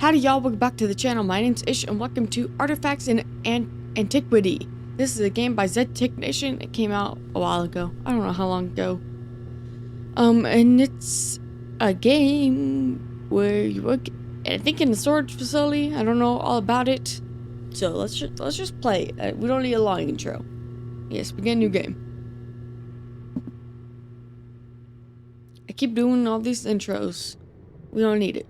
Howdy y'all, welcome back to the channel. My name's Ish and welcome to Artifacts in Antiquity. This is a game by Tech Nation. It came out a while ago. I don't know how long ago. And it's a game where you work, I think, in a storage facility. I don't know all about it. So let's just play. We don't need a long intro. Yes, begin new game. I keep doing all these intros. We don't need it.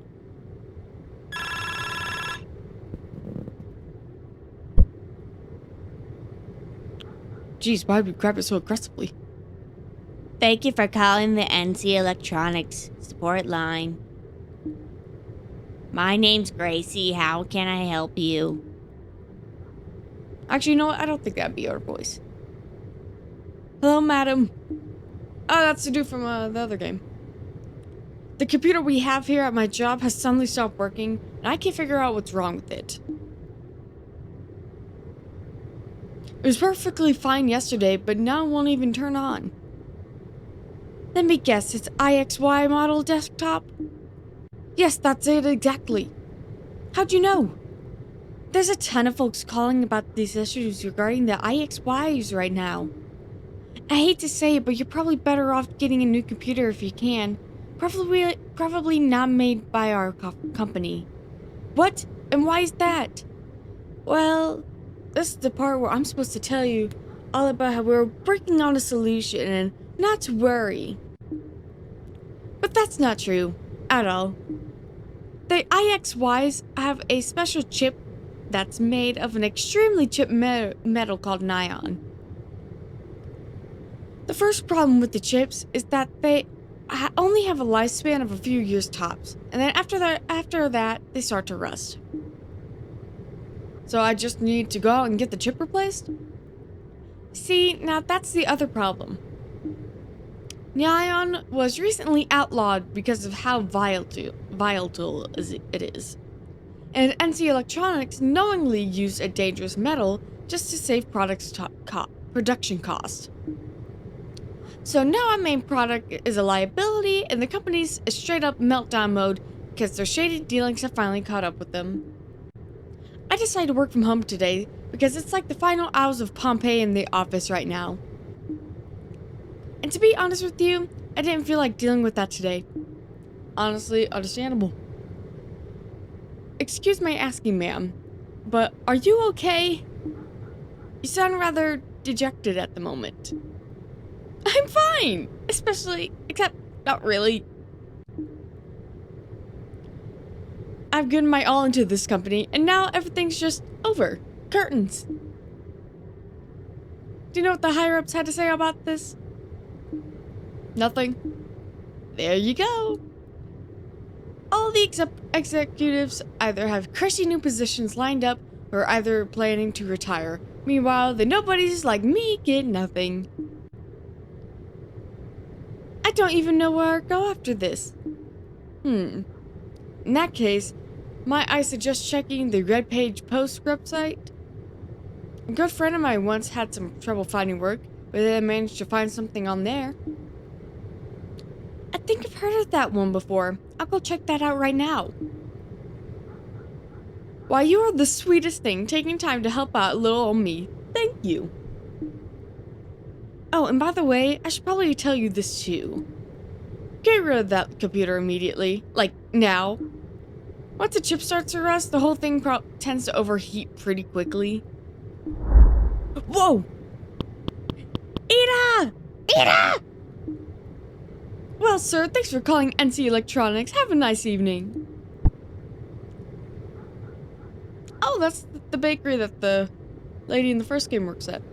Jeez, why would we grab it so aggressively? Thank you for calling the NC Electronics support line. My name's Gracie. How can I help you? Actually, you know what? I don't think that'd be our voice. Hello, madam. Oh, that's the dude from the other game. The computer we have here at my job has suddenly stopped working, and I can't figure out what's wrong with it. It was perfectly fine yesterday, but now it won't even turn on. Let me guess, it's IXY model desktop? Yes, that's it exactly. How'd you know? There's a ton of folks calling about these issues regarding the IXYs right now. I hate to say it, but you're probably better off getting a new computer if you can. Probably not made by our company. What? And why is that? Well, this is the part where I'm supposed to tell you all about how we're working on a solution and not to worry. But that's not true at all. The IXYs have a special chip that's made of an extremely cheap metal called neon. The first problem with the chips is that they only have a lifespan of a few years tops, and then after that they start to rust. So I just need to go out and get the chip replaced? See, now that's the other problem. Neon was recently outlawed because of how volatile it is. And NC Electronics knowingly used a dangerous metal just to save production costs. So now our main product is a liability and the company's a straight up meltdown mode because their shady dealings have finally caught up with them. I decided to work from home today because it's like the final hours of Pompeii in the office right now. And to be honest with you, I didn't feel like dealing with that today. Honestly, understandable. Excuse my asking, ma'am, but are you okay? You sound rather dejected at the moment. I'm fine, except not really. I've given my all into this company, and now everything's just over. Curtains. Do you know what the higher-ups had to say about this? Nothing. There you go. All the executives either have crazy new positions lined up or either planning to retire. Meanwhile, the nobodies like me get nothing. I don't even know where to go after this. In that case, might I suggest checking the Red Page Post website? A good friend of mine once had some trouble finding work, but then managed to find something on there. I think I've heard of that one before. I'll go check that out right now. Why, you are the sweetest thing, taking time to help out little old me. Thank you. Oh, and by the way, I should probably tell you this too. Get rid of that computer immediately. Like, now. Once the chip starts to rust, the whole thing tends to overheat pretty quickly. Whoa! Ida! Ida! Well, sir, thanks for calling NC Electronics. Have a nice evening. Oh, that's the bakery that the lady in the first game works at.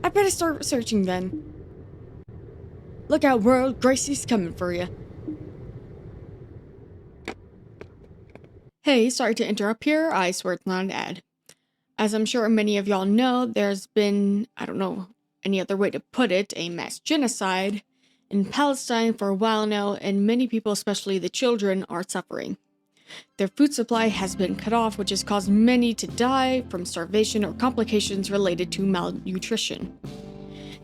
I better start searching then. Look out, world, Gracie's coming for you. Hey, sorry to interrupt here. I swear it's not an ad. As I'm sure many of y'all know, there's been, I don't know any other way to put it, a mass genocide in Palestine for a while now, and many people, especially the children, are suffering. Their food supply has been cut off, which has caused many to die from starvation or complications related to malnutrition.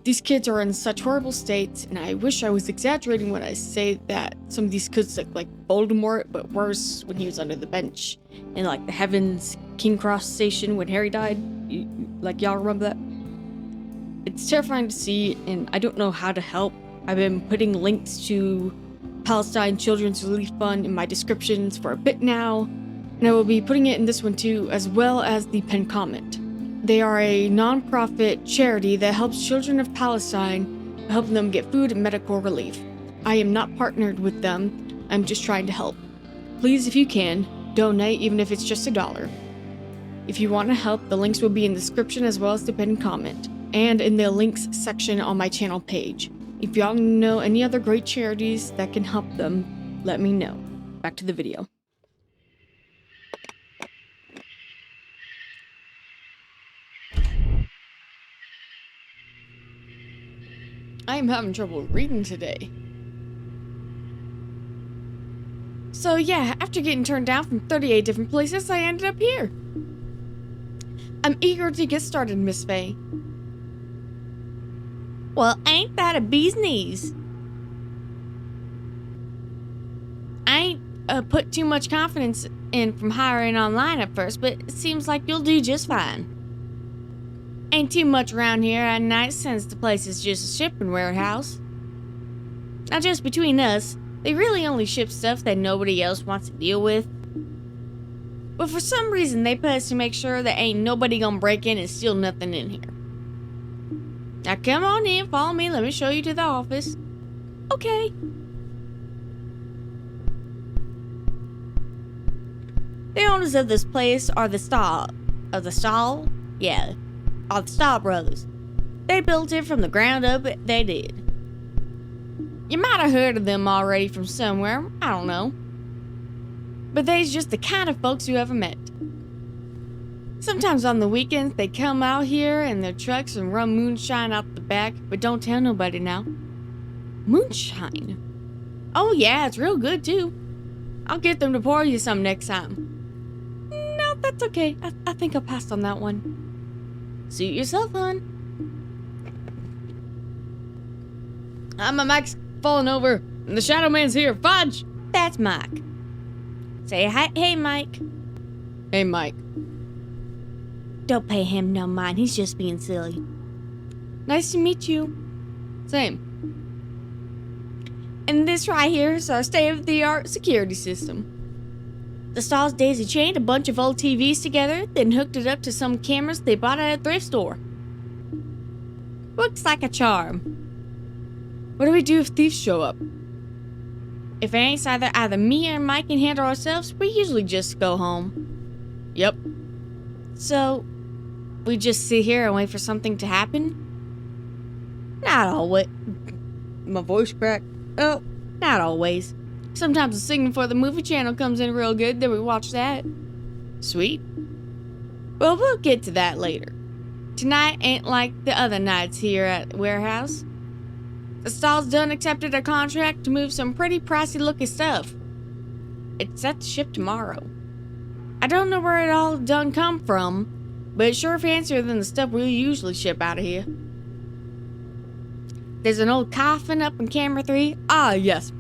These kids are in such horrible states, and I wish I was exaggerating when I say that some of these kids look like Voldemort, but worse when he was under the bench. In like the Heavens King Cross station when Harry died. Y'all remember that? It's terrifying to see, and I don't know how to help. I've been putting links to Palestine Children's Relief Fund in my descriptions for a bit now, and I will be putting it in this one too, as well as the pinned comment. They are a non-profit charity that helps children of Palestine, helping them get food and medical relief. I am not partnered with them, I'm just trying to help. Please, if you can, donate even if it's just $1. If you want to help, the links will be in the description as well as the pinned comment, and in the links section on my channel page. If y'all know any other great charities that can help them, let me know. Back to the video. I am having trouble reading today. So yeah, after getting turned down from 38 different places, I ended up here. I'm eager to get started, Miss Faye. Well, ain't that a bee's knees? I ain't put too much confidence in from hiring online at first, but it seems like you'll do just fine. Ain't too much around here at night since the place is just a shipping warehouse. Now, just between us, they really only ship stuff that nobody else wants to deal with. But for some reason, they put us to make sure that ain't nobody gonna break in and steal nothing in here. Now come on in, follow me, let me show you to the office. Okay. The owners of this place are the Stahl brothers. They built it from the ground up, they did. You might have heard of them already from somewhere, I don't know. But they's just the kind of folks you ever met. Sometimes on the weekends, they come out here in their trucks and run moonshine out the back, but don't tell nobody now. Moonshine? Oh yeah, it's real good too. I'll get them to pour you some next time. No, that's okay. I think I'll pass on that one. Suit yourself, hon. My mic's falling over, and the Shadow Man's here. Fudge! That's Mike. Say hi. Hey, Mike. Hey, Mike. Don't pay him no mind. He's just being silly. Nice to meet you. Same. And this right here is our state-of-the-art security system. The Stahls daisy-chained a bunch of old TVs together, then hooked it up to some cameras they bought at a thrift store. Looks like a charm. What do we do if thieves show up? If it ain't either me or Mike can handle ourselves, we usually just go home. Yep. So, we just sit here and wait for something to happen? Not always. My voice cracked. Oh, not always. Sometimes the signal for the movie channel comes in real good, then we watch that. Sweet. Well, we'll get to that later. Tonight ain't like the other nights here at the warehouse. The Stahl's done accepted a contract to move some pretty pricey looking stuff. It's set to ship tomorrow. I don't know where it all done come from, but it's sure fancier than the stuff we usually ship out of here. There's an old coffin up in camera 3. Ah, yes.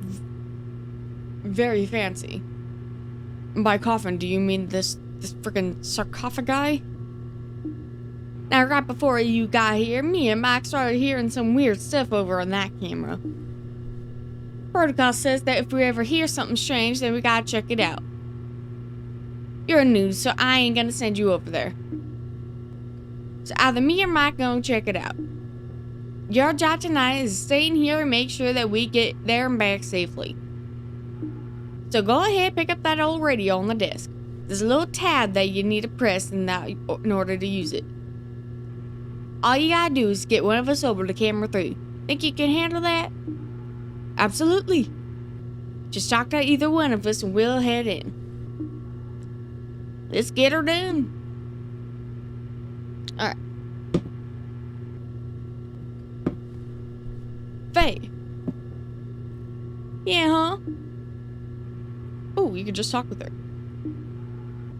Very fancy. And by coffin, do you mean this freaking sarcophagi? Now, right before you got here, me and Mike started hearing some weird stuff over on that camera. Protocol says that if we ever hear something strange, then we gotta check it out. You're new, so I ain't gonna send you over there. So either me or Mike gonna check it out. Your job tonight is to stay in here and make sure that we get there and back safely. So go ahead, pick up that old radio on the desk. There's a little tab that you need to press in order to use it. All you gotta do is get one of us over to camera 3. Think you can handle that? Absolutely. Just talk to either one of us and we'll head in. Let's get her done. Alright. Faye. Yeah, huh? Oh, you could just talk with her.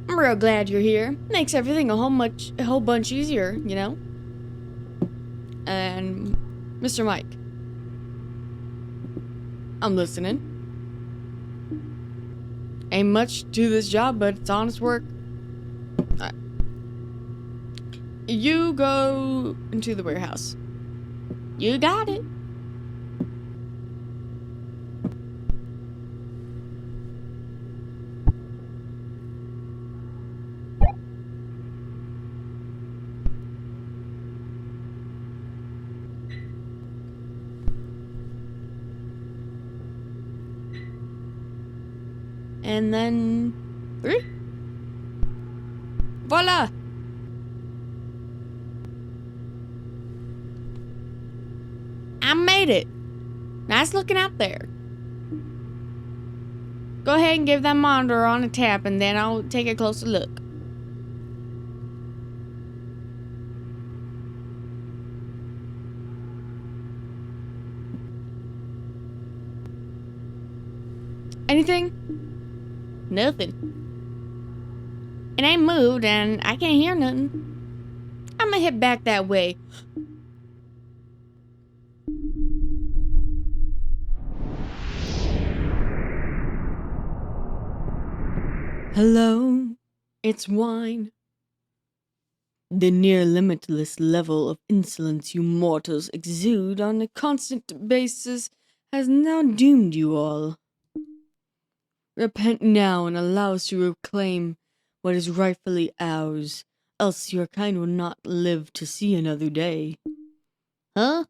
I'm real glad you're here. Makes everything a whole bunch easier, you know? And Mr. Mike. I'm listening. Ain't much to this job, but it's honest work. Alright. You go into the warehouse. You got it. And then 3. Voila! I made it. Nice looking out there. Go ahead and give that monitor on a tap, and then I'll take a closer look. Anything? Nothing. It ain't moved, and I can't hear nothing. I'ma head back that way. Hello, it's wine. The near limitless level of insolence you mortals exude on a constant basis has now doomed you all. Repent now and allow us to reclaim what is rightfully ours, else your kind will not live to see another day. Huh?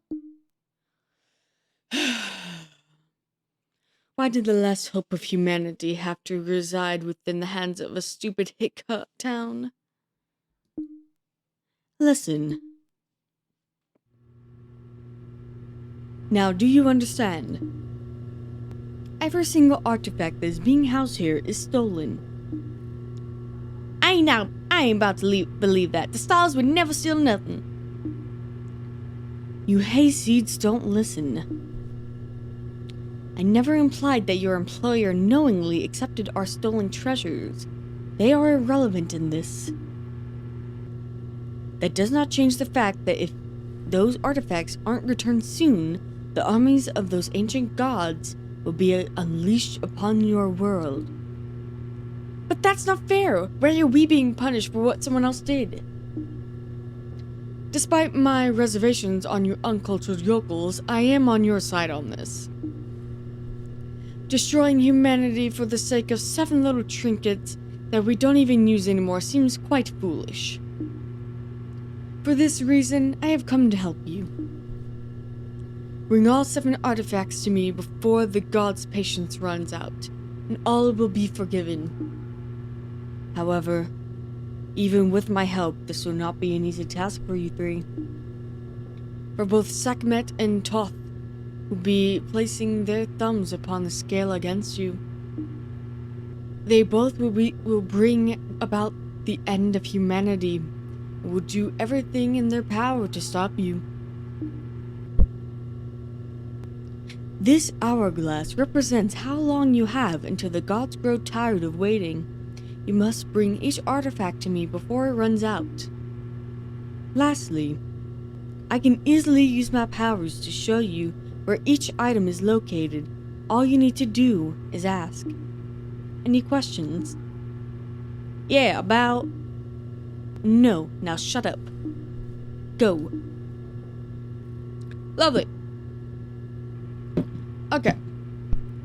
Why did the last hope of humanity have to reside within the hands of a stupid hick town? Listen. Now, do you understand? Every single artifact that is being housed here is stolen. I ain't about to believe that. The stars would never steal nothing. You hayseeds don't listen. I never implied that your employer knowingly accepted our stolen treasures. They are irrelevant in this. That does not change the fact that if those artifacts aren't returned soon, the armies of those ancient gods will be unleashed upon your world. But that's not fair! Why are we being punished for what someone else did? Despite my reservations on you uncultured yokels, I am on your side on this. Destroying humanity for the sake of 7 little trinkets that we don't even use anymore seems quite foolish. For this reason, I have come to help you. Bring all 7 artifacts to me before the god's patience runs out, and all will be forgiven. However, even with my help, this will not be an easy task for you 3. For both Sekhmet and Toth will be placing their thumbs upon the scale against you. They both will bring about the end of humanity, and will do everything in their power to stop you. This hourglass represents how long you have until the gods grow tired of waiting. You must bring each artifact to me before it runs out. Lastly, I can easily use my powers to show you where each item is located. All you need to do is ask. Any questions? Yeah, about... No, now shut up. Go. Lovely. Okay.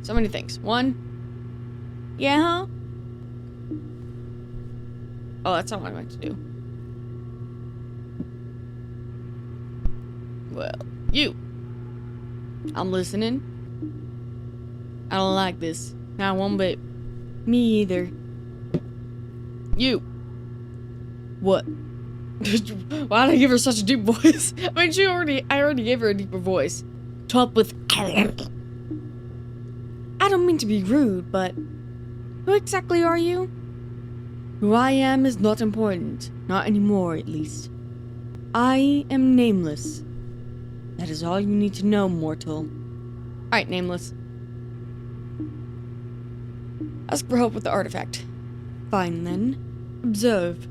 So many things. 1. Yeah, huh? Oh, that's not what I meant to do. Well, you. I'm listening. I don't like this. Not one bit. Me either. You. What? Why did I give her such a deep voice? I mean, I already gave her a deeper voice. Talk with... I don't mean to be rude, but... Who exactly are you? Who I am is not important. Not anymore, at least. I am Nameless. That is all you need to know, mortal. Alright, Nameless. Ask for help with the artifact. Fine, then. Observe.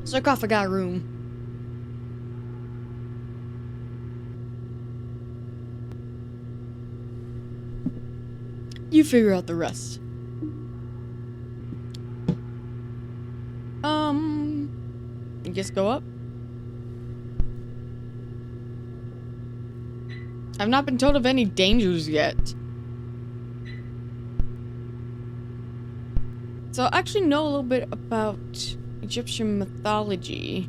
Sarcophagi room. You figure out the rest. I guess go up. I've not been told of any dangers yet. So I actually know a little bit about Egyptian mythology.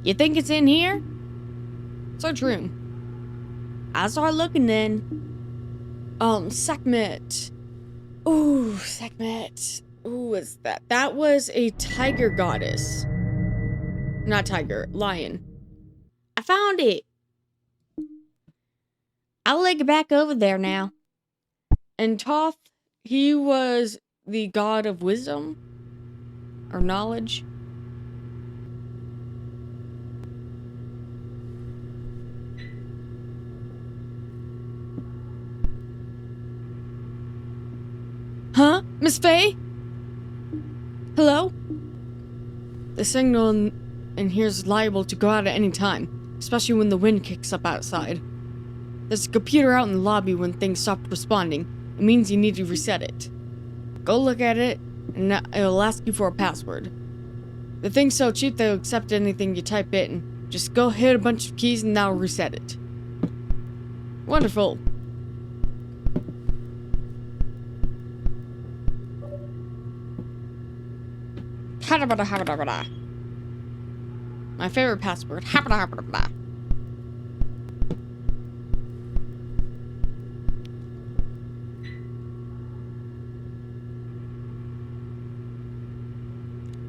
You think it's in here? Search room. I'll start looking then. Sekhmet. Ooh, Sekhmet. Who was that? That was a tiger goddess. Not tiger, lion. I found it. I'll leg it back over there now. And Thoth, he was the god of wisdom or knowledge. Huh? Miss Faye? Hello? The signal in here's liable to go out at any time, especially when the wind kicks up outside. There's a computer out in the lobby when things stop responding. It means you need to reset it. Go look at it, and it'll ask you for a password. The thing's so cheap they'll accept anything you type in. Just go hit a bunch of keys and that'll reset it. Wonderful. My favorite password.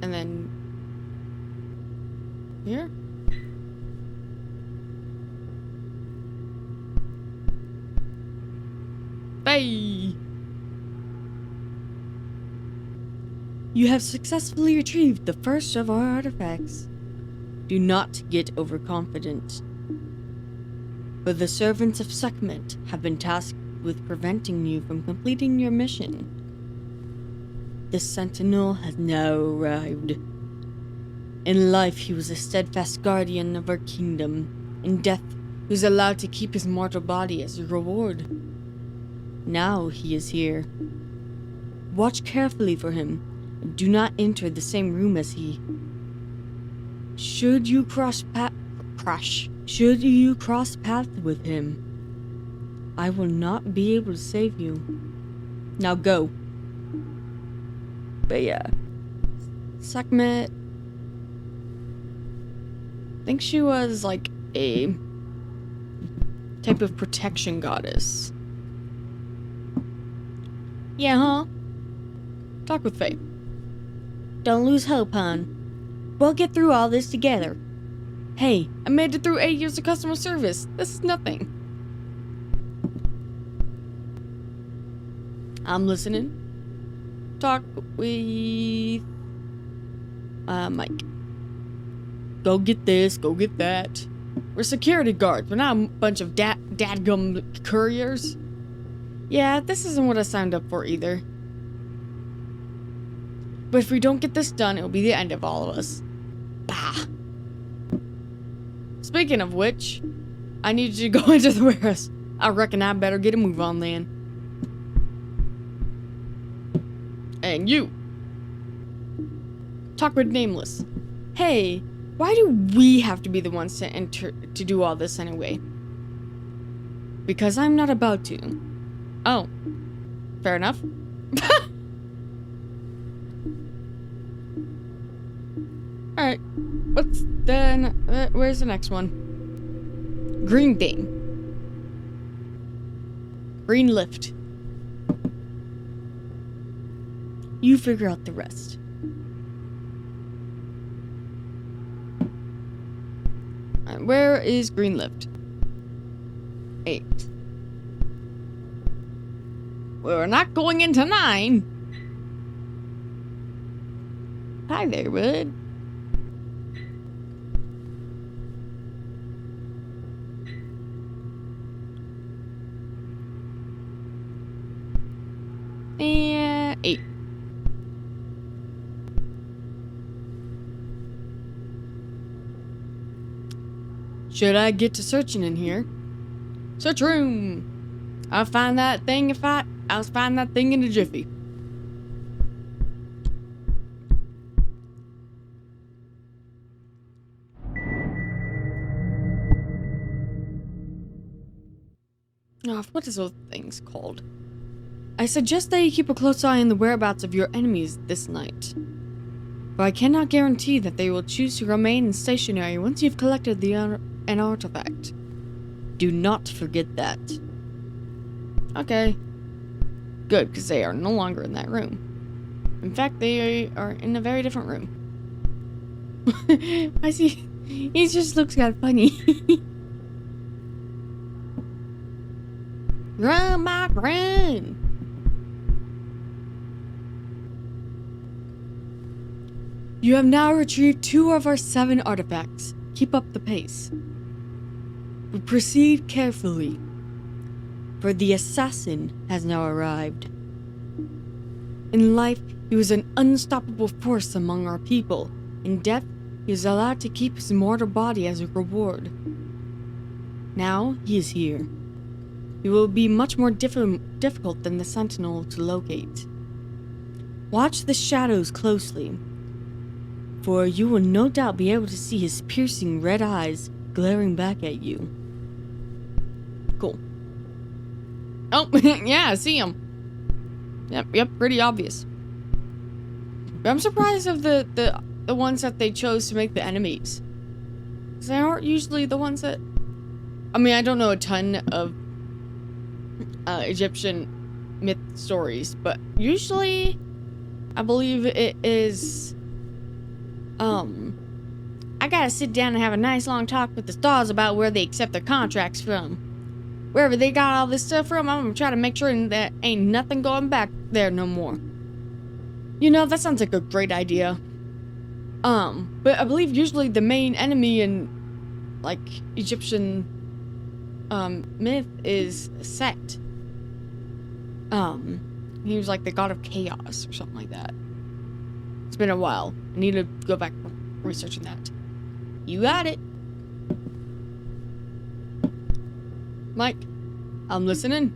And then here. Bye. You have successfully retrieved the first of our artifacts. Do not get overconfident. But the servants of Sekhmet have been tasked with preventing you from completing your mission. The sentinel has now arrived. In life, he was a steadfast guardian of our kingdom. In death, he was allowed to keep his mortal body as a reward. Now he is here. Watch carefully for him. Do not enter the same room as he. Should you cross paths with him, I will not be able to save you. Now go. But yeah, Sekhmet. I think she was like a type of protection goddess. Yeah, huh? Talk with Faye. Don't lose hope, hon. We'll get through all this together. Hey, I made it through 8 years of customer service. This is nothing. I'm listening. Talk with Mike. Go get this, go get that. We're security guards. We're not a bunch of dadgum couriers. Yeah, this isn't what I signed up for either. But if we don't get this done, it'll be the end of all of us. Bah. Speaking of which, I need you to go into the warehouse. I reckon I better get a move on then. And you. Talk with Nameless. Hey, why do we have to be the ones to do all this anyway? Because I'm not about to. Oh. Fair enough. Alright. What's then? Where's the next one? Green thing. Green lift. You figure out the rest. Where is green lift? 8. We're not going into 9. Hi there, bud. And 8. Should I get to searching in here? Search room. I'll find that thing I'll find that thing in a jiffy. Oh, what is those things called? I suggest that you keep a close eye on the whereabouts of your enemies this night. But I cannot guarantee that they will choose to remain stationary once you've collected an artifact. Do not forget that. Okay. Good, because they are no longer in that room. In fact, they are in a very different room. I see. He just looks kind of funny. Run, Mike, run! You have now retrieved 2 of our 7 artifacts. Keep up the pace. But proceed carefully, for the assassin has now arrived. In life, he was an unstoppable force among our people. In death, he is allowed to keep his mortal body as a reward. Now, he is here. He will be much more difficult than the Sentinel to locate. Watch the shadows closely, for you will no doubt be able to see his piercing red eyes glaring back at you. Cool. Oh, yeah, I see him. Yep, pretty obvious. But I'm surprised of the ones that they chose to make the enemies. 'Cause they aren't usually the ones that... I mean, I don't know a ton of Egyptian myth stories, but usually I believe it is... I gotta sit down and have a nice long talk with the stars about where they accept their contracts from. Wherever they got all this stuff from, I'm gonna try to make sure that ain't nothing going back there no more. You know, that sounds like a great idea. But I believe usually the main enemy in, like, Egyptian, myth is Set. He was like the god of chaos or something like that. It's been a while. I need to go back researching that. You got it. Mike, I'm listening.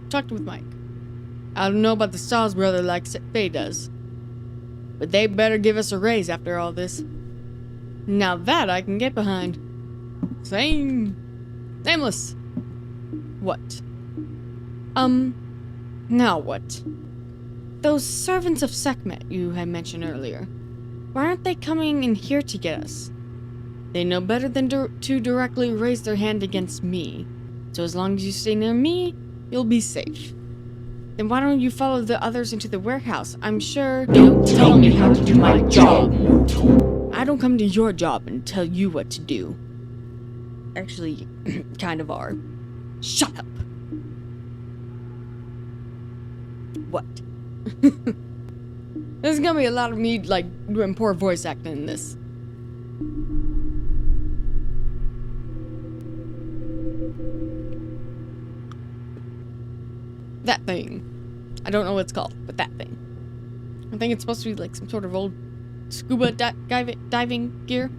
Talk with Mike. I don't know about the Stars brother like Faye does, but they better give us a raise after all this. Now that I can get behind. Nameless. What? Now what? Those servants of Sekhmet you had mentioned earlier. Why aren't they coming in here to get us? They know better than to directly raise their hand against me. So as long as you stay near me, you'll be safe. Then why don't you follow the others into the warehouse? I'm sure... Don't tell me how to do my job, mortal. I don't come to your job and tell you what to do. Actually, kind of are. Shut up. What? There's gonna be a lot of me, like, doing poor voice acting in this. That thing. I don't know what it's called, but that thing. I think it's supposed to be like some sort of old scuba diving gear.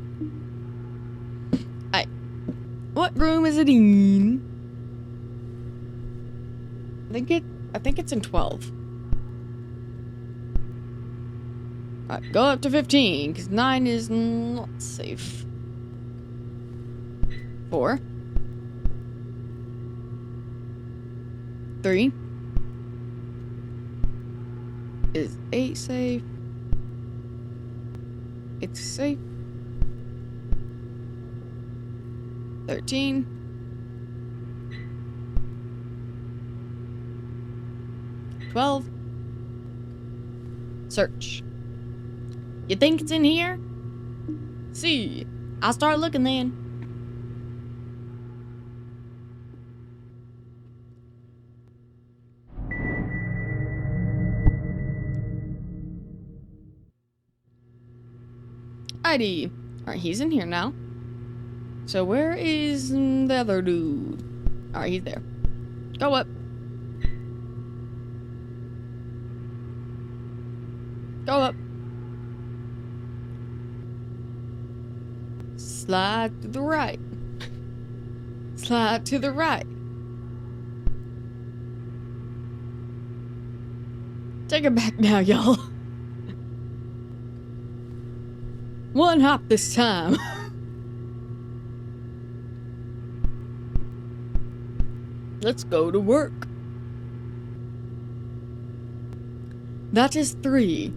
What room is it in? I think it's in 12. Alright, go up to 15, because 9 is not safe. 4. 3. Is 8 safe? It's safe. 13. 12. Search. You think it's in here? See. I'll start looking then. Alrighty. Alright, he's in here now. So where is the other dude? Alright, he's there. Go up. Go up. Slide to the right. Slide to the right. Take it back now, y'all. One hop this time. Let's go to work. That is 3.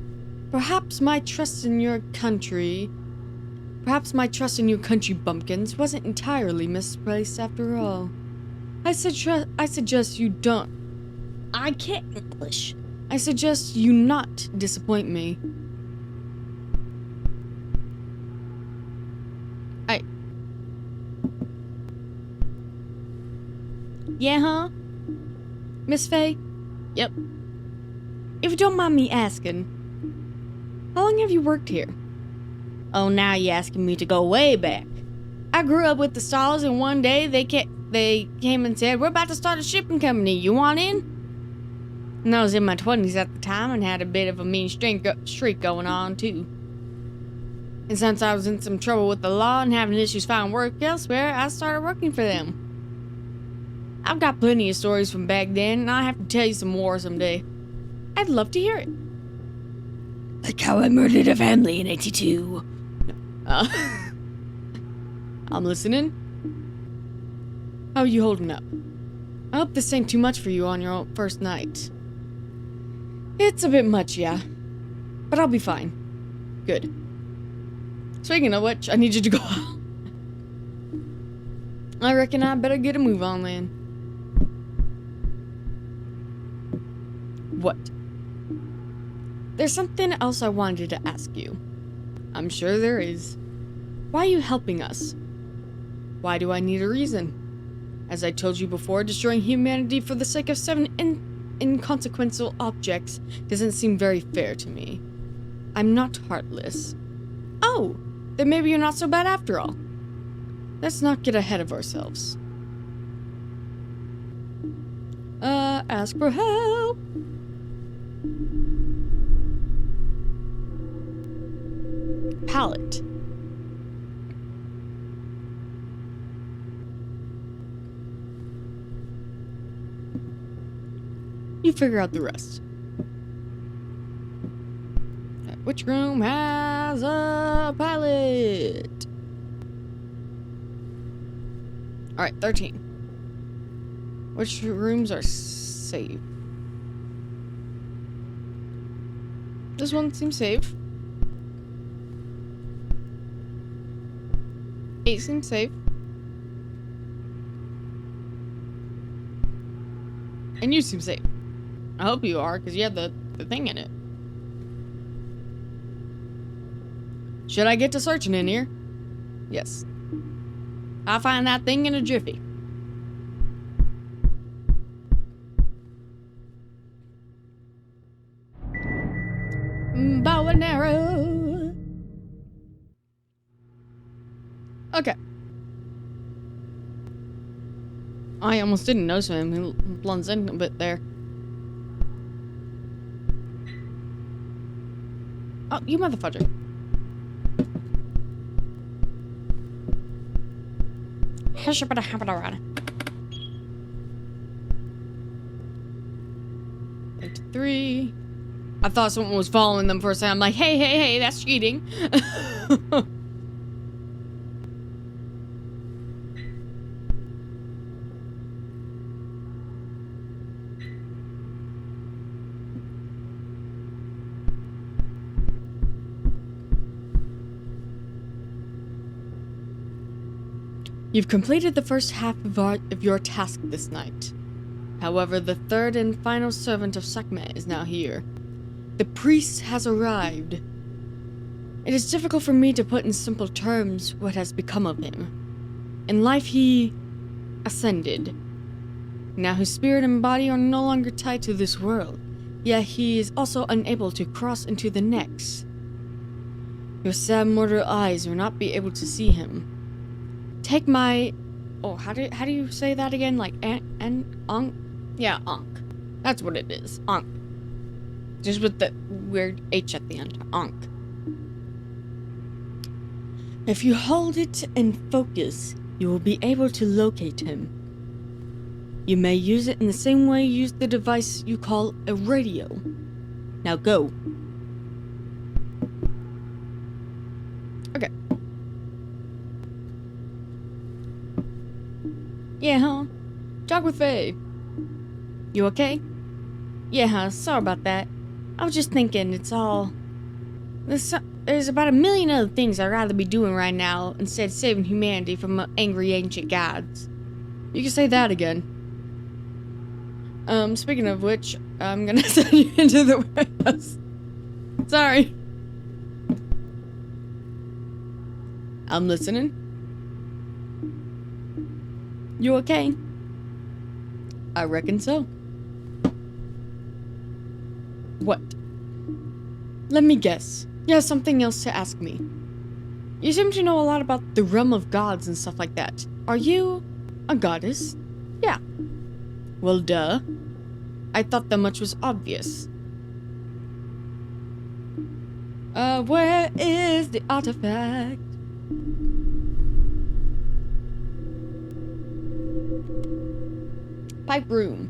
Perhaps my trust in your country bumpkins wasn't entirely misplaced after all. I suggest you don't. I can't English. I suggest you not disappoint me. Yeah, huh? Miss Faye? Yep. If you don't mind me asking, how long have you worked here? Oh, now you're asking me to go way back. I grew up with the Stars, and one day they came and said, "We're about to start a shipping company. You want in?" And I was in my 20s at the time and had a bit of a mean streak going on, too. And since I was in some trouble with the law and having issues finding work elsewhere, I started working for them. I've got plenty of stories from back then, and I'll have to tell you some more someday. I'd love to hear it. Like how I murdered a family in 82. I'm listening. How are you holding up? I hope this ain't too much for you on your first night. It's a bit much, yeah. But I'll be fine. Good. Speaking of which, I need you to go out. I reckon I better get a move on then. What? There's something else I wanted to ask you. I'm sure there is. Why are you helping us? Why do I need a reason? As I told you before, destroying humanity for the sake of 7 inconsequential objects doesn't seem very fair to me. I'm not heartless. Oh, then maybe you're not so bad after all. Let's not get ahead of ourselves. Ask for help. Palette. You figure out the rest. Which room has a palette? Alright, 13. Which rooms are safe? This one seems safe. 8 seems safe. And you seem safe. I hope you are, because you have the thing in it. Should I get to searching in here? Yes. I'll find that thing in a jiffy. Bow and arrow. Okay. I almost didn't notice him. He blends in a bit there. Oh, you motherfucker. Into 3. I thought someone was following them for a second. I'm like, hey, that's cheating. You've completed the first half of your task this night. However, the third and final servant of Sekhmet is now here. The priest has arrived. It is difficult for me to put in simple terms what has become of him. In life he ascended. Now his spirit and body are no longer tied to this world, yet he is also unable to cross into the next. Your sad mortal eyes will not be able to see him. Take my... Oh, how do you say that again? Like, Ankh? Yeah, Ankh. That's what it is. Ankh. Just with the weird H at the end. Ankh. If you hold it and focus, you will be able to locate him. You may use it in the same way you use the device you call a radio. Now go. Okay. Yeah, huh? Talk with Faye. You okay? Yeah, huh? Sorry about that. I was just thinking, there's about a million other things I'd rather be doing right now instead of saving humanity from angry ancient gods. You can say that again. Speaking of which, I'm gonna send you into the warehouse. Sorry. I'm listening. You okay? I reckon so. What? Let me guess. You have something else to ask me. You seem to know a lot about the realm of gods and stuff like that. Are you a goddess? Yeah. Well, duh. I thought that much was obvious. Where is the artifact? Pipe room.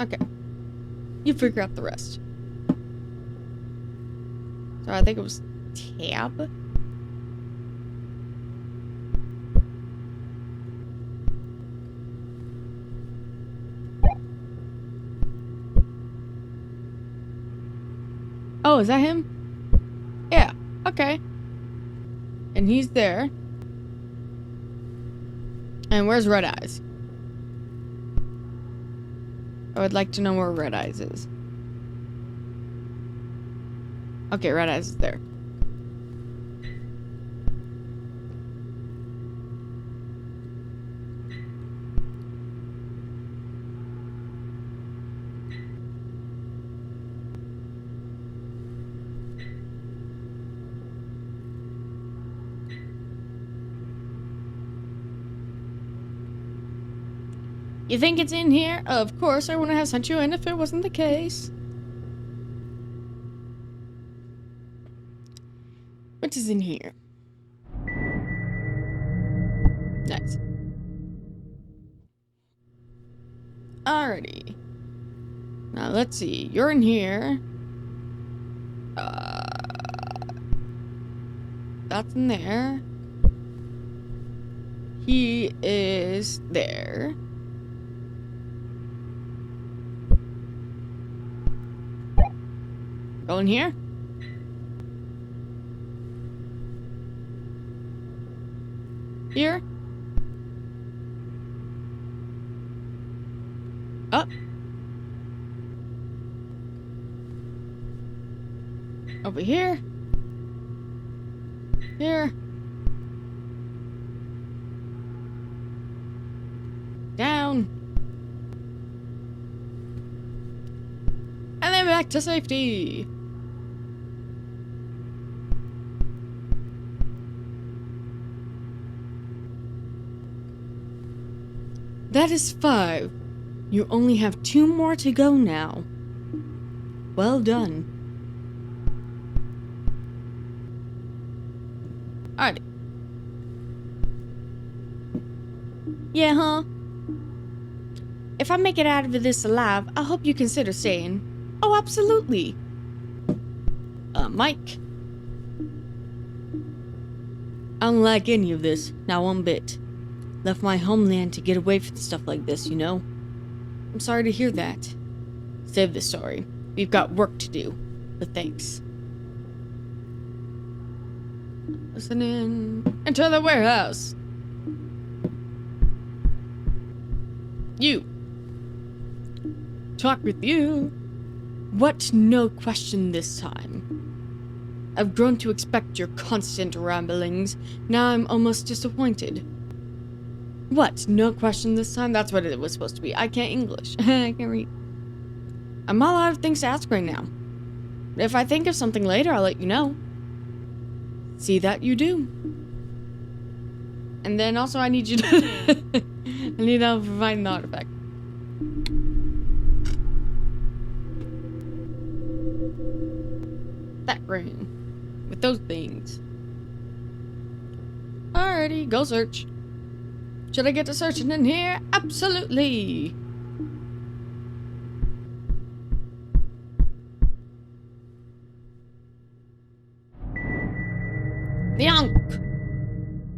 Okay. You figure out the rest. So I think it was tab. Oh, is that him? Yeah. Okay. And he's there. And where's Red Eyes? I would like to know where Red Eyes is. Okay, Red Eyes is there. You think it's in here? Of course, I wouldn't have sent you in if it wasn't the case. What is in here? Nice. Alrighty. Now let's see. You're in here. That's in there. He is there. Go in here. Here. Up. Over here. Here. Down. And then back to safety. That is 5. You only have 2 more to go now. Well done. Alright. Yeah, huh? If I make it out of this alive, I hope you consider staying. Oh, absolutely. Mike. I don't like any of this, not one bit. Left my homeland to get away from stuff like this, you know? I'm sorry to hear that. Save the story. We've got work to do. But thanks. Listen in. Enter the warehouse. You. Talk with you. What? No question this time. I've grown to expect your constant ramblings. Now I'm almost disappointed. What? No question this time? That's what it was supposed to be. I can't English. I can't read. I'm all out of things to ask right now. If I think of something later, I'll let you know. See that you do. And then also I need you to... I need help find the artifact. that room with those things. Alrighty, go search. Should I get to searching in here? Absolutely. The Ankh.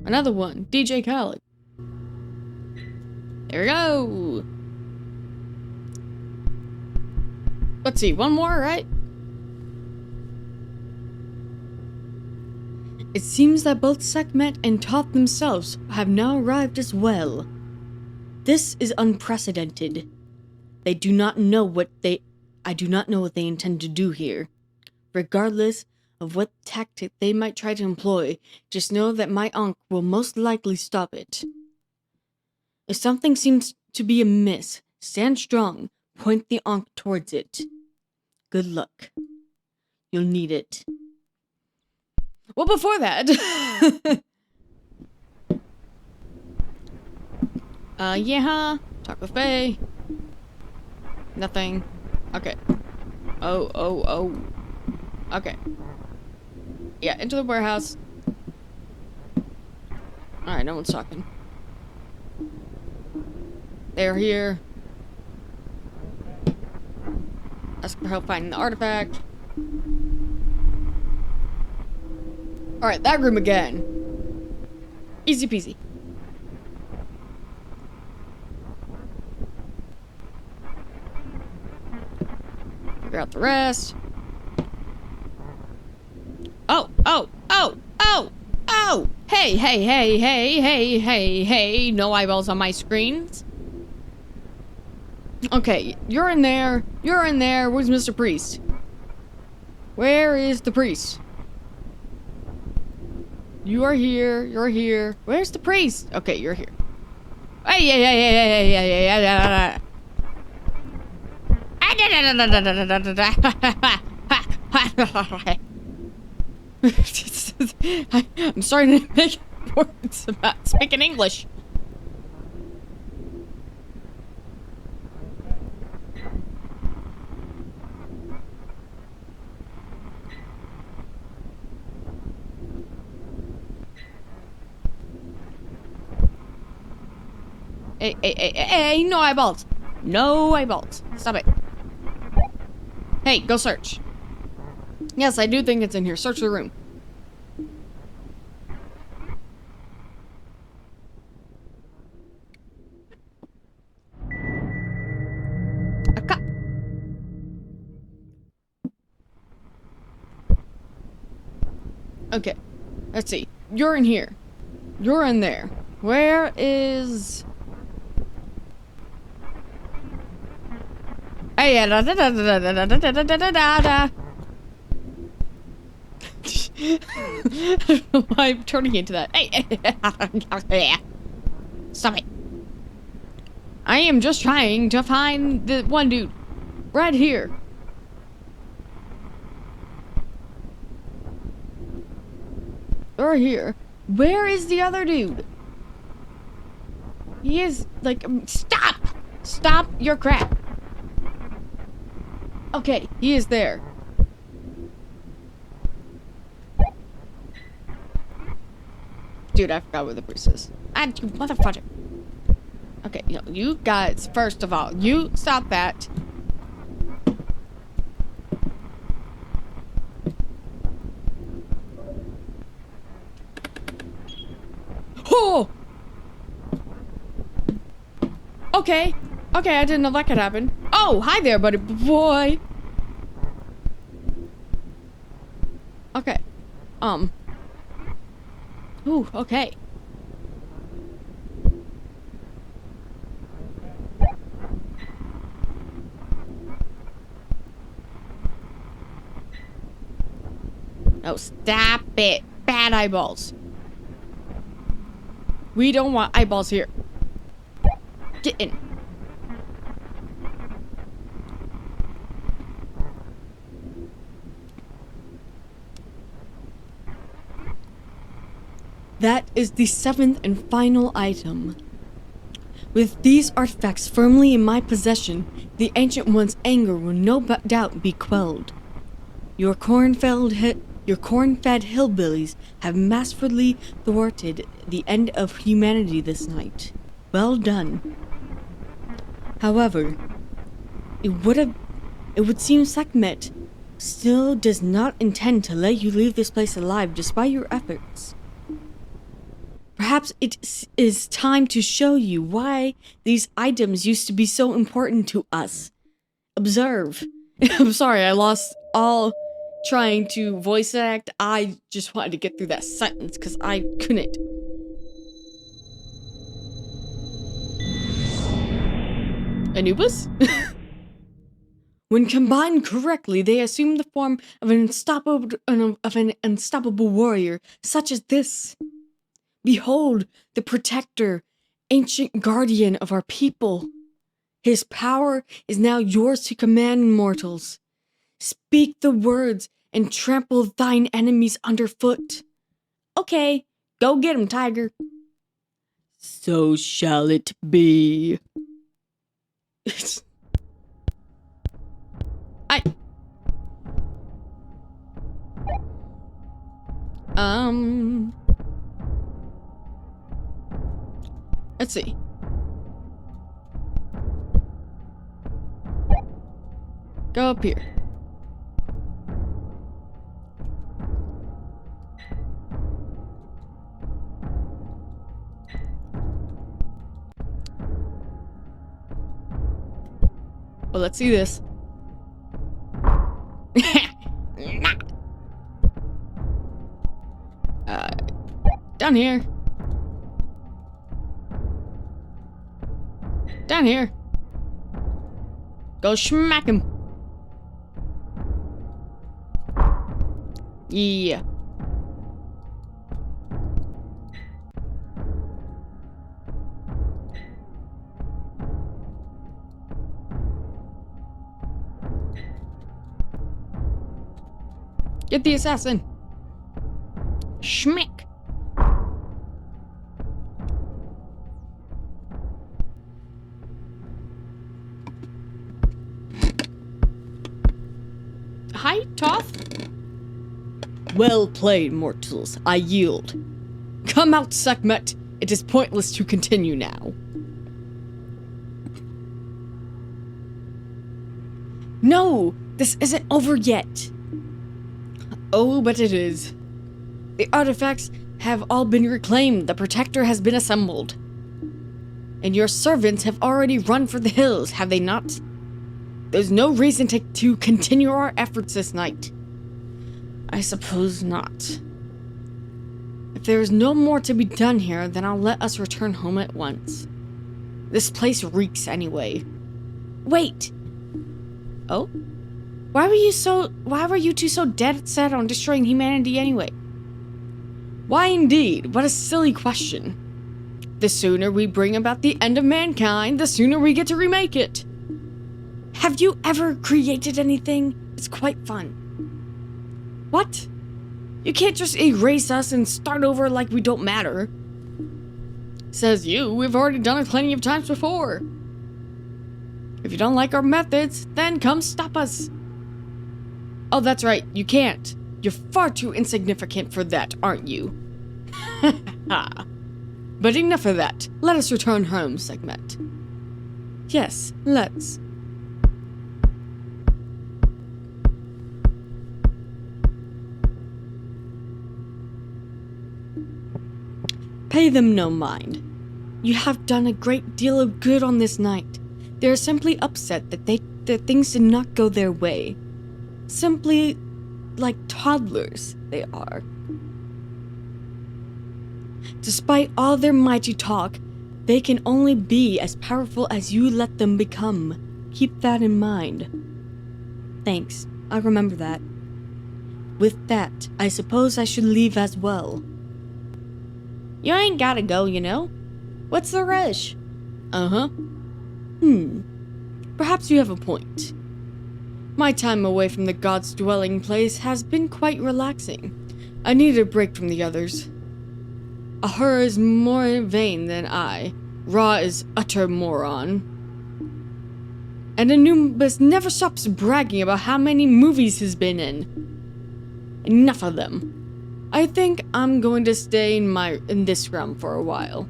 Another one. DJ Khaled. There we go. Let's see, one more, right? It seems that both Sekhmet and Thoth themselves have now arrived as well. This is unprecedented. I do not know what they intend to do here. Regardless of what tactic they might try to employ, just know that my Ankh will most likely stop it. If something seems to be amiss, stand strong, point the Ankh towards it. Good luck. You'll need it. Well, before that... yeah, talk with Faye. Nothing. Okay. Oh. Okay. Yeah, into the warehouse. Alright, no one's talking. They're here. Ask for help finding the artifact. Alright, that room again. Easy peasy. Figure out the rest. Oh! Hey, no eyeballs on my screens. Okay, you're in there. Where's Mr. Priest? Where is the priest? You are here. You're here. Where's the priest? Okay, you're here. Hey. I'm starting to make words about speaking English. Hey, no eyeballs. No eyeballs. Stop it. Hey, go search. Yes, I do think it's in here. Search the room. Okay, let's see. You're in here. You're in there. Where is... Hey, I don't know why I'm turning into that. Hey, stop it. I am just trying to find the one dude. Right here. Or here. Where is the other dude? He is, like, stop! Stop your crap. Okay, he is there. Dude, I forgot where the priest is. Ah, you motherfucker. Okay, you guys, first of all, you stop that. Oh! Okay, I didn't know that could happen. Oh, hi there, buddy boy. Okay, ooh, okay. Oh, stop it. Bad eyeballs. We don't want eyeballs here. Get in. That is the 7th and final item. With these artifacts firmly in my possession, the Ancient One's anger will no doubt be quelled. Your corn-fed hillbillies have masterfully thwarted the end of humanity this night. Well done. However, it would seem Sekhmet still does not intend to let you leave this place alive despite your efforts. Perhaps it is time to show you why these items used to be so important to us. Observe. I'm sorry, I lost all trying to voice act. I just wanted to get through that sentence because I couldn't. Anubis? When combined correctly, they assume the form of an unstoppable warrior, such as this. Behold, the protector, ancient guardian of our people. His power is now yours to command, mortals. Speak the words and trample thine enemies underfoot. Okay, go get him, tiger. So shall it be. Let's see. Go up here. Well, let's see this. Down here. Down here. Go smack him. Yeah. Get the assassin. Schmick. Hi, Toth. Well played, mortals. I yield. Come out, Sekhmet. It is pointless to continue now. No, this isn't over yet. Oh, but it is. The artifacts have all been reclaimed. The protector has been assembled. And your servants have already run for the hills, have they not? There's no reason to continue our efforts this night. I suppose not. If there is no more to be done here, then I'll let us return home at once. This place reeks anyway. Wait! Oh? Why were you two so dead set on destroying humanity anyway? Why indeed? What a silly question. The sooner we bring about the end of mankind, the sooner we get to remake it. Have you ever created anything? It's quite fun. What? You can't just erase us and start over like we don't matter. Says you, we've already done it plenty of times before. If you don't like our methods, then come stop us. Oh, that's right, you can't. You're far too insignificant for that, aren't you? But enough of that. Let us return home, Sekhmet. Yes, let's. Pay them no mind. You have done a great deal of good on this night. They are simply upset that things did not go their way. Simply like toddlers, they are. Despite all their mighty talk, they can only be as powerful as you let them become. Keep that in mind. Thanks, I'll remember that. With that, I suppose I should leave as well. You ain't gotta go, you know. What's the rush? Uh-huh. Perhaps you have a point. My time away from the god's dwelling place has been quite relaxing. I need a break from the others. Ahura is more vain than I. Ra is utter moron. And Anubis never stops bragging about how many movies he's been in. Enough of them. I think I'm going to stay in this realm for a while.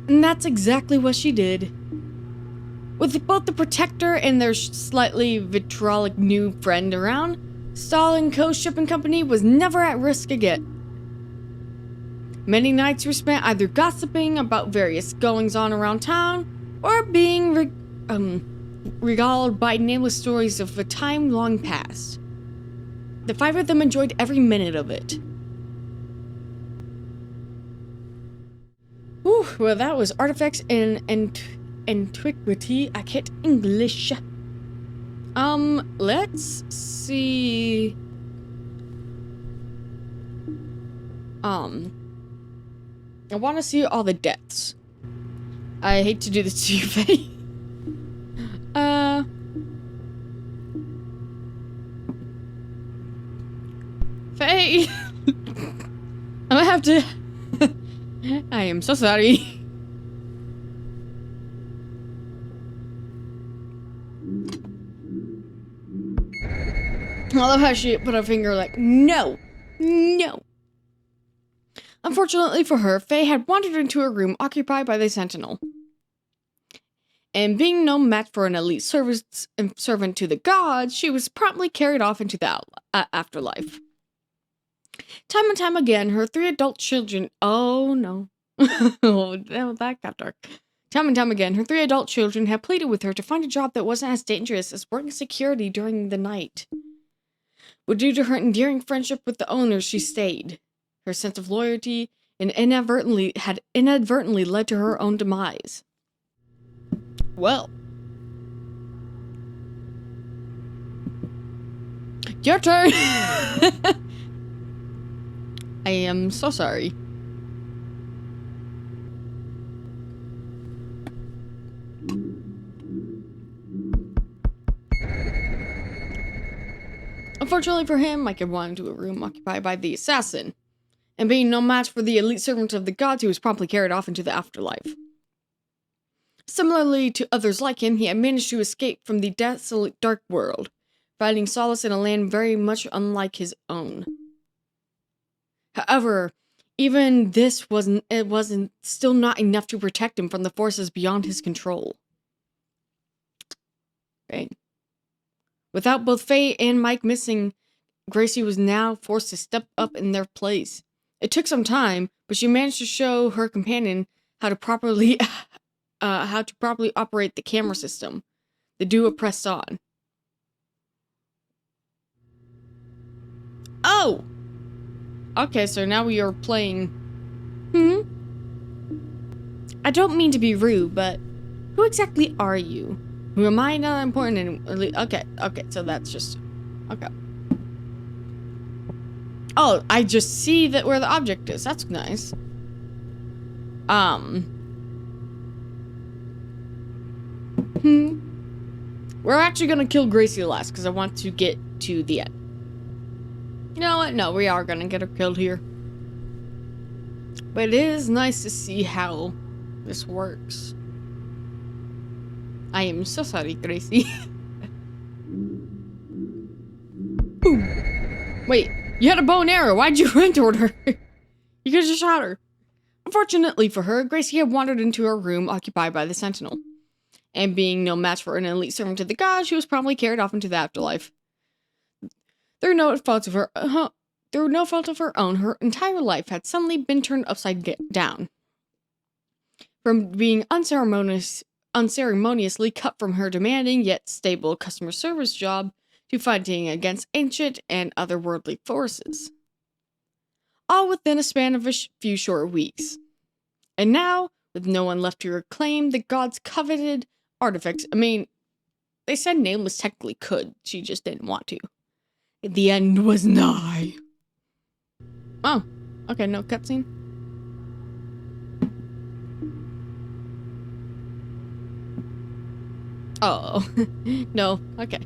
And that's exactly what she did. With both the Protector and their slightly vitriolic new friend around, Stahl & Co.'s shipping company was never at risk again. Many nights were spent either gossiping about various goings-on around town, or being regaled by nameless stories of a time long past. The five of them enjoyed every minute of it. Whew, well, that was Artifacts in Antiquity. I can't English. Let's see. I want to see all the deaths. I hate to do this to you, Faye. Faye! I'm gonna have to... I am so sorry. I love how she put her finger like, no, no. Unfortunately for her, Faye had wandered into a room occupied by the Sentinel. And being no match for an elite servant to the gods, she was promptly carried off into the afterlife. Time and time again, her 3 adult children... Oh, no. Oh, that got dark. Time and time again, her 3 adult children had pleaded with her to find a job that wasn't as dangerous as working security during the night. But due to her endearing friendship with the owners, she stayed. Her sense of loyalty had inadvertently led to her own demise. Well. Your turn! I am so sorry. Unfortunately for him, Mike had wandered into a room occupied by the assassin, and being no match for the elite servant of the gods, he was promptly carried off into the afterlife. Similarly to others like him, he had managed to escape from the desolate dark world, finding solace in a land very much unlike his own. However, even this wasn't still not enough to protect him from the forces beyond his control. Right. Without both Faye and Mike missing, Gracie was now forced to step up in their place. It took some time, but she managed to show her companion how to properly operate the camera system. The duo pressed on. Oh! Okay, so now we are playing... I don't mean to be rude, but who exactly are you? Who am I? Not important. Okay, so that's just... Okay. Oh, I just see that where the object is. That's nice. We're actually gonna kill Gracie last, because I want to get to the end. You know what? No, we are gonna get her killed here. But it is nice to see how this works. I am so sorry, Gracie. Boom. Wait, you had a bow and arrow. Why'd you run toward her? You could have just shot her. Unfortunately for her, Gracie had wandered into her room occupied by the Sentinel. And being no match for an elite servant to the gods, she was promptly carried off into the afterlife. Through no fault of her own, her entire life had suddenly been turned upside down. From being unceremoniously cut from her demanding yet stable customer service job to fighting against ancient and otherworldly forces. All within a span of a few short weeks. And now, with no one left to reclaim the gods' coveted artifacts, I mean, they said Nameless technically could, she just didn't want to. The end was nigh. Oh, okay, no cutscene. Oh, no, okay.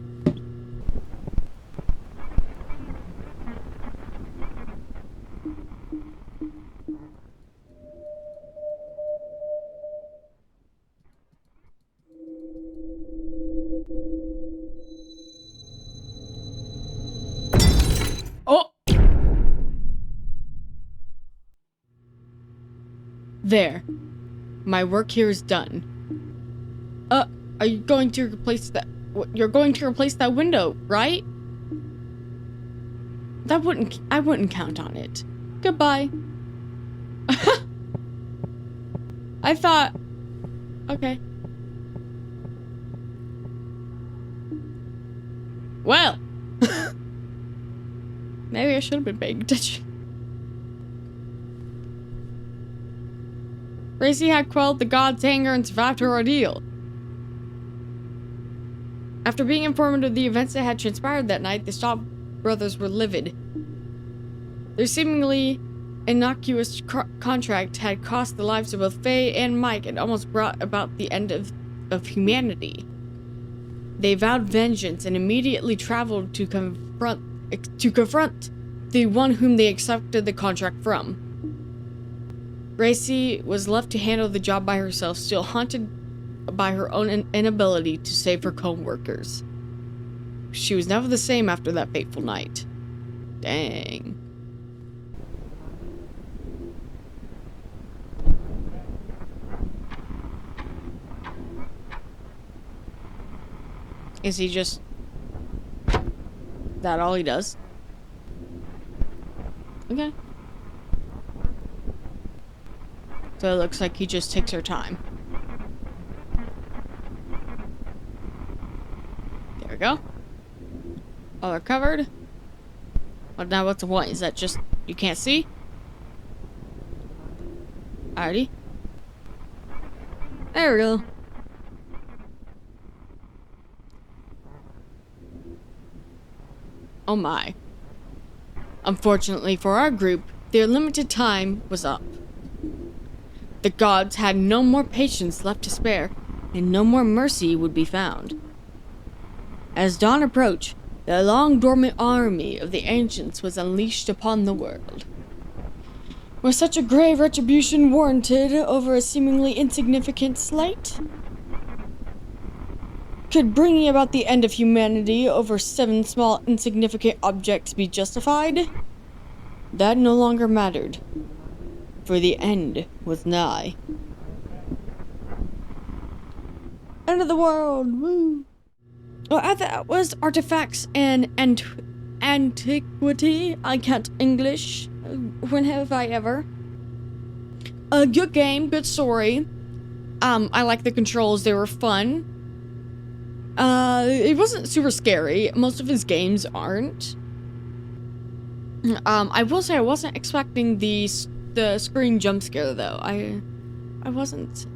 There. My work here is done. Are you going to replace that? You're going to replace that window, right? I wouldn't count on it. Goodbye. I thought, okay. Well, maybe I should have been paying attention. Racy had quelled the god's anger and survived her ordeal. After being informed of the events that had transpired that night, the Staub brothers were livid. Their seemingly innocuous contract had cost the lives of both Faye and Mike and almost brought about the end of humanity. They vowed vengeance and immediately traveled to confront the one whom they accepted the contract from. Racy was left to handle the job by herself, still haunted by her own inability to save her co-workers. She was never the same after that fateful night. Dang. Is he just... that all he does? Okay. So it looks like he just takes her time. There we go. All are covered. Well, now what's the point? Is that just... you can't see? Alrighty. There we go. Oh my. Unfortunately for our group, their limited time was up. The gods had no more patience left to spare, and no more mercy would be found. As dawn approached, the long-dormant army of the ancients was unleashed upon the world. Was such a grave retribution warranted over a seemingly insignificant slight? Could bringing about the end of humanity over 7 small insignificant objects be justified? That no longer mattered, for the end was nigh. End of the world, woo! Well, that was Artifacts and Antiquity. I can't English. When have I ever? A good game, good story. I like the controls, they were fun. It wasn't super scary. Most of his games aren't. I will say I wasn't expecting the screen jump scare though. I wasn't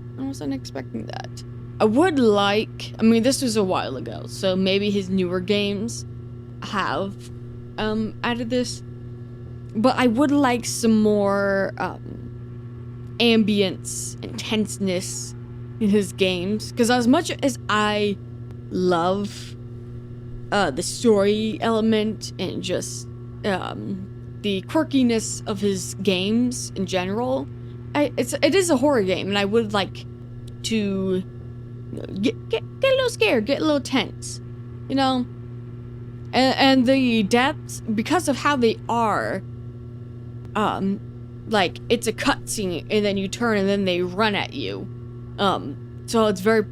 expecting that. I would like, I mean this was a while ago, so maybe his newer games have added this. But I would like some more ambience and tenseness in his games, because as much as I love the story element and just the quirkiness of his games in general, it is a horror game, and I would like to get a little scared, get a little tense, you know. And the deaths, because of how they are, like it's a cutscene and then you turn and then they run at you, so it's very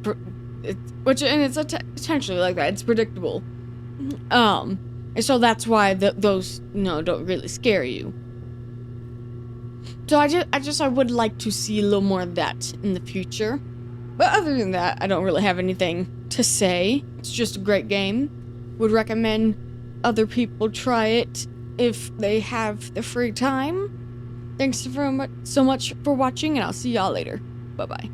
it's essentially like that. It's predictable, and so that's why those don't really scare you. So I would like to see a little more of that in the future. But other than that, I don't really have anything to say. It's just a great game. Would recommend other people try it if they have the free time. Thanks so much for watching, and I'll see y'all later. Bye-bye.